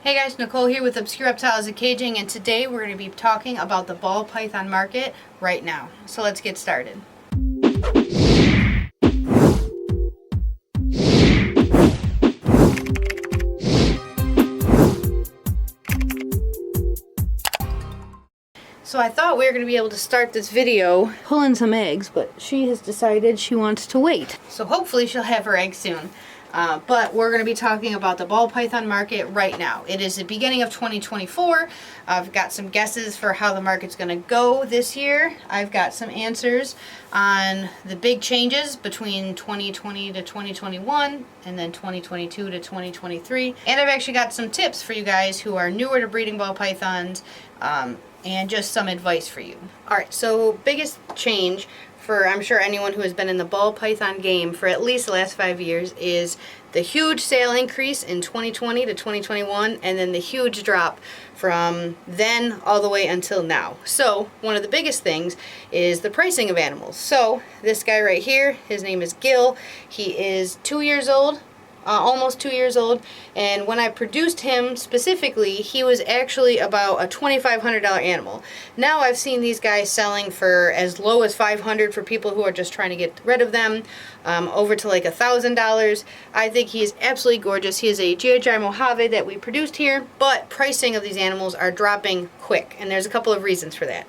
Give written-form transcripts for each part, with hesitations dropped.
Hey guys, Nicole here with Obscure Reptiles and Caging, and today we're going to be talking about the ball python market right now. So let's get started. So I thought we were going to be able to start this video pulling some eggs, but she has decided she wants to wait. So hopefully she'll have her eggs soon. But we're going to be talking about the ball python market right now. It is the beginning of 2024. I've got some guesses for how the market's going to go this year. I've got some answers on the big changes between 2020 to 2021 and then 2022 to 2023. And I've actually got some tips for you guys who are newer to breeding ball pythons and just some advice for you. Alright, so biggest change for I'm sure anyone who has been in the ball python game for at least the last 5 years is the huge sale increase in 2020 to 2021 and then the huge drop from then all the way until now. So one of the biggest things is the pricing of animals. So this guy right here, his name is Gil. He is 2 years old. Almost 2 years old, and when I produced him specifically, he was actually about a $2,500 animal. Now I've seen these guys selling for as low as $500 for people who are just trying to get rid of them, over to like $1,000. I think he is absolutely gorgeous. He is a GHI Mojave that we produced here, but pricing of these animals are dropping quick, and there's a couple of reasons for that.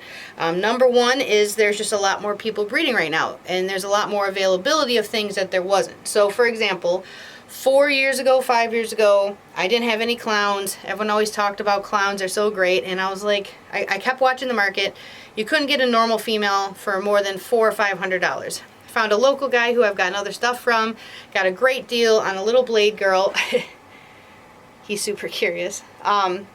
Number one is there's just a lot more people breeding right now, and there's a lot more availability of things that there wasn't. So for example, 4 years ago, 5 years ago, I didn't have any clowns. Everyone always talked about clowns, they're so great, and I was like, I kept watching the market. You couldn't get a normal female for more than $400 or $500. Found a local guy who I've gotten other stuff from, got a great deal on a little blade girl. He's super curious. On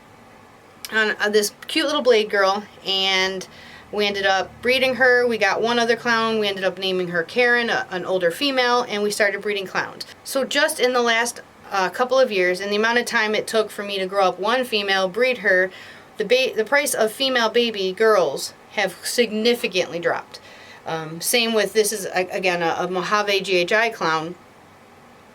this cute little blade girl, and we ended up breeding her. We got one other clown. We ended up naming her Karen, an older female, and we started breeding clowns. So just in the last couple of years, and the amount of time it took for me to grow up one female, breed her, the price of female baby girls have significantly dropped. Same with, this is again a Mojave GHI clown.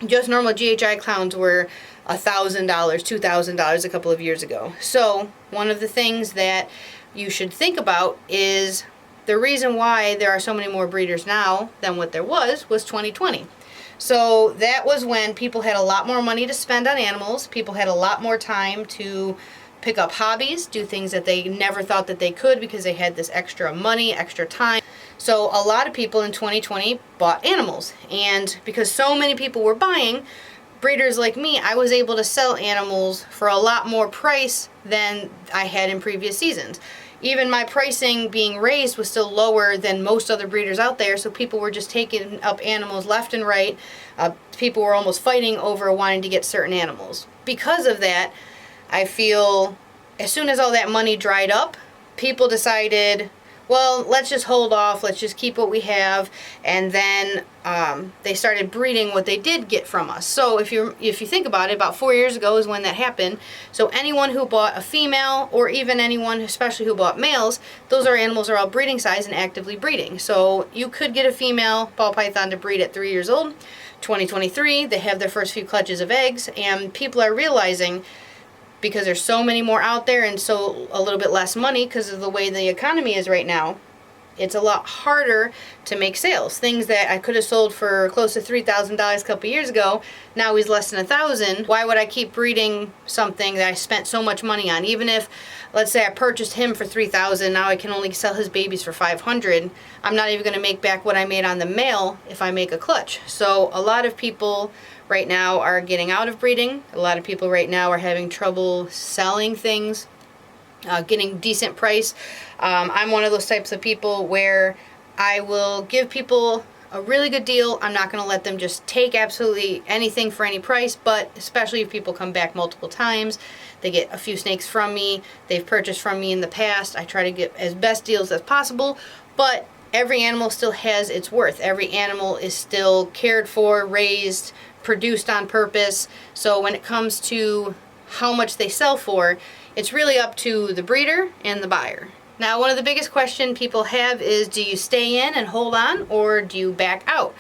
Just normal GHI clowns were $1,000, $2,000 a couple of years ago. So one of the things that you should think about is the reason why there are so many more breeders now than what there was 2020. So that was when people had a lot more money to spend on animals. People had a lot more time to pick up hobbies, do things that they never thought that they could because they had this extra money, extra time. So a lot of people in 2020 bought animals, and because so many people were buying, breeders like me, I was able to sell animals for a lot more price than I had in previous seasons. Even my pricing being raised was still lower than most other breeders out there, so people were just taking up animals left and right. People were almost fighting over wanting to get certain animals. Because of that, I feel as soon as all that money dried up, people decided, well, let's just hold off, let's just keep what we have, and then they started breeding what they did get from us. So if you think about it, about 4 years ago is when that happened. So anyone who bought a female, or even anyone especially who bought males, those animals are all breeding size and actively breeding. So you could get a female ball python to breed at 3 years old. 2023, they have their first few clutches of eggs, and people are realizing, because there's so many more out there and so a little bit less money because of the way the economy is right now, it's a lot harder to make sales. Things that I could have sold for close to $3,000 a couple years ago, now he's less than $1,000. Why would I keep breeding something that I spent so much money on? Even if, let's say I purchased him for $3,000, now I can only sell his babies for $500. I'm not even going to make back what I made on the male if I make a clutch. So a lot of people right now are getting out of breeding. A lot of people right now are having trouble selling things, getting decent price. I'm one of those types of people where I will give people a really good deal. I'm not going to let them just take absolutely anything for any price, but especially if people come back multiple times, they get a few snakes from me, they've purchased from me in the past, I try to get as best deals as possible, but every animal still has its worth. Every animal is still cared for, raised, produced on purpose. So when it comes to how much they sell for, it's really up to the breeder and the buyer. Now, one of the biggest questions people have is, do you stay in and hold on, or do you back out?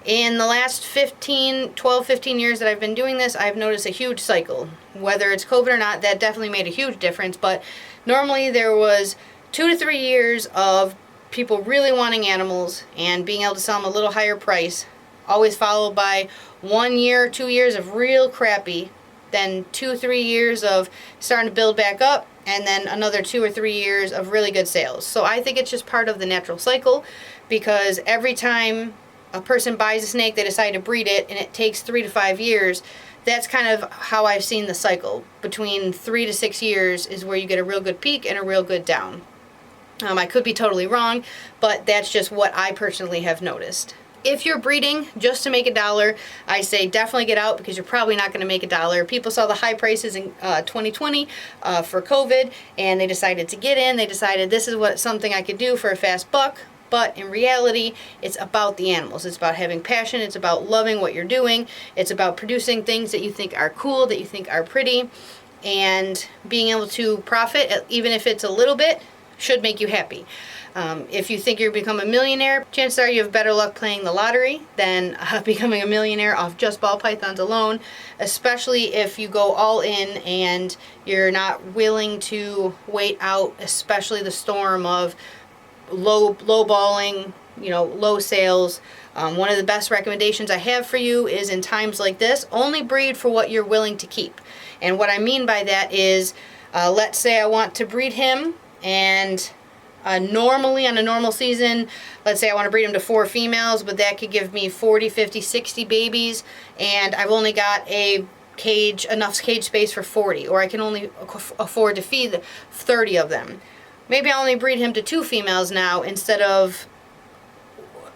In the last 12, 15 years that I've been doing this, I've noticed a huge cycle. Whether it's COVID or not, that definitely made a huge difference, but normally there was 2 to 3 years of people really wanting animals and being able to sell them a little higher price, always followed by 1 year, 2 years of real crappy, then 2, 3 years of starting to build back up, and then another 2 or 3 years of really good sales. So I think it's just part of the natural cycle, because every time a person buys a snake, they decide to breed it, and it takes 3 to 5 years. That's kind of how I've seen the cycle. Between 3 to 6 years is where you get a real good peak and a real good down. I could be totally wrong, but that's just what I personally have noticed. If you're breeding just to make $1, I say definitely get out, because you're probably not going to make $1. People saw the high prices in 2020 for COVID, and they decided to get in. They decided this is something I could do for a fast buck. But in reality, it's about the animals. It's about having passion. It's about loving what you're doing. It's about producing things that you think are cool, that you think are pretty, and being able to profit, even if it's a little bit, should make you happy. If you think you're become a millionaire, chances are you have better luck playing the lottery than becoming a millionaire off just ball pythons alone, especially if you go all in and you're not willing to wait out, especially the storm of low balling, low sales. One of the best recommendations I have for you is, in times like this, only breed for what you're willing to keep. And what I mean by that is, let's say I want to breed him, and normally on a normal season, let's say I want to breed him to 4 females, but that could give me 40, 50, 60 babies, and I've only got enough cage space for 40, or I can only afford to feed 30 of them. Maybe I'll only breed him to 2 females now, instead of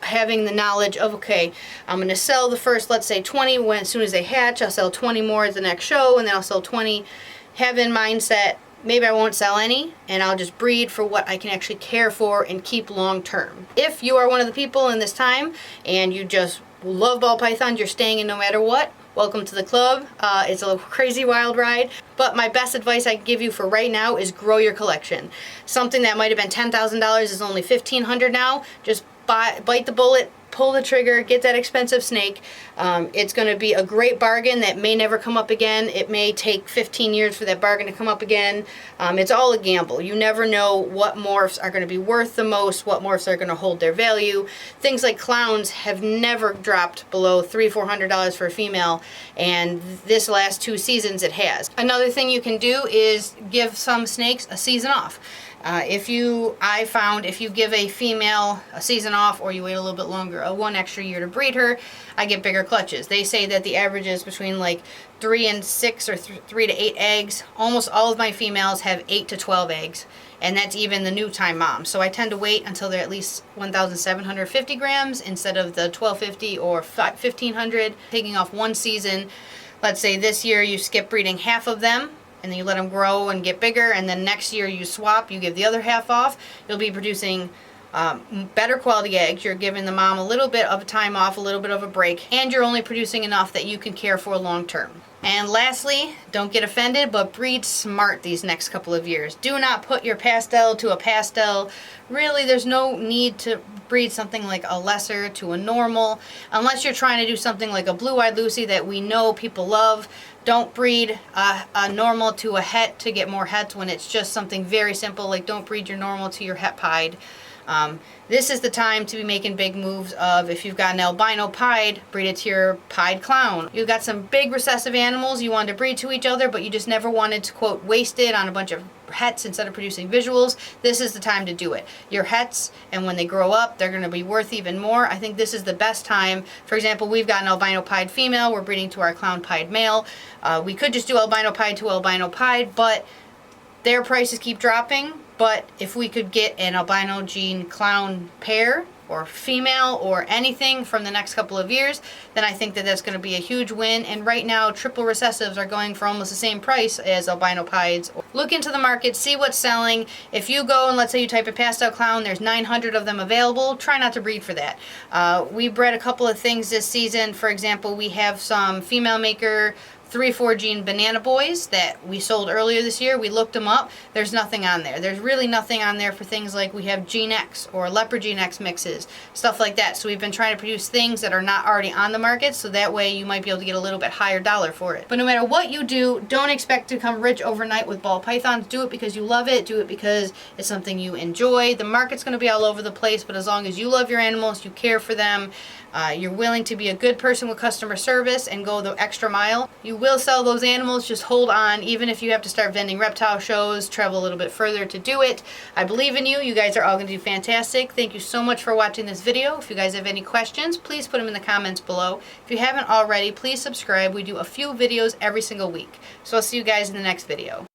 having the knowledge of, okay, I'm going to sell the first, let's say 20, as soon as they hatch. I'll sell 20 more at the next show, and then I'll sell 20. Have in mindset, maybe I won't sell any, and I'll just breed for what I can actually care for and keep long term. If you are one of the people in this time and you just love ball pythons, you're staying in no matter what, welcome to the club. It's a crazy wild ride, but my best advice I can give you for right now is grow your collection. Something that might have been $10,000 is only $1,500 now. Just bite the bullet, pull the trigger, get that expensive snake. It's going to be a great bargain that may never come up again. It may take 15 years for that bargain to come up again. It's all a gamble. You never know what morphs are going to be worth the most, what morphs are going to hold their value. Things like clowns have never dropped below $300-400 for a female, and this last 2 seasons it has. Another thing you can do is give some snakes a season off. I found if you give a female a season off, or you wait a little bit longer, 1 extra year to breed her, I get bigger clutches. They say that the average is between like 3 and 6 or 3 to 8 eggs. Almost all of my females have 8 to 12 eggs, and that's even the new time moms. So I tend to wait until they're at least 1,750 grams instead of the 1,250 or 1,500, taking off 1 season. Let's say this year you skip breeding half of them, and then you let them grow and get bigger, and then next year you swap, you give the other half off. You'll be producing better quality eggs. You're giving the mom a little bit of time off, a little bit of a break, and you're only producing enough that you can care for long term. And lastly, don't get offended, but breed smart these next couple of years. Do not put your pastel to a pastel. Really, there's no need to breed something like a lesser to a normal, unless you're trying to do something like a blue-eyed Lucy that we know people love. Don't breed a normal to a het to get more hets when it's just something very simple. Like, don't breed your normal to your het pied. This is the time to be making big moves of, if you've got an albino pied, breed it to your pied clown. You've got some big recessive animals you wanted to breed to each other, but you just never wanted to, quote, waste it on a bunch of hets instead of producing visuals. This is the time to do it. Your hets, and when they grow up, they're going to be worth even more. I think this is the best time. For example, we've got an albino pied female. We're breeding to our clown pied male. We could just do albino pied to albino pied, but their prices keep dropping. But if we could get an albino gene clown pair or female or anything from the next couple of years, then I think that that's going to be a huge win. And right now, triple recessives are going for almost the same price as albino pieds. Look into the market, see what's selling. If you go and let's say you type a pastel clown, there's 900 of them available. Try not to breed for that. We bred a couple of things this season. For example, we have some female maker 3-4 gene banana boys that we sold earlier this year. We looked them up. There's nothing on there. There's really nothing on there for things like we have Gene X or Leopard Gene X mixes, stuff like that. So we've been trying to produce things that are not already on the market, so that way you might be able to get a little bit higher dollar for it. But no matter what you do, don't expect to become rich overnight with ball pythons. Do it because you love it. Do it because it's something you enjoy. The market's going to be all over the place, but as long as you love your animals, you care for them, you're willing to be a good person with customer service and go the extra mile, you will sell those animals. Just hold on. Even if you have to start vending reptile shows, travel a little bit further to do it, I believe in you. You guys are all going to do fantastic. Thank you so much for watching this video. If you guys have any questions, please put them in the comments below. If you haven't already, please subscribe. We do a few videos every single week. So I'll see you guys in the next video.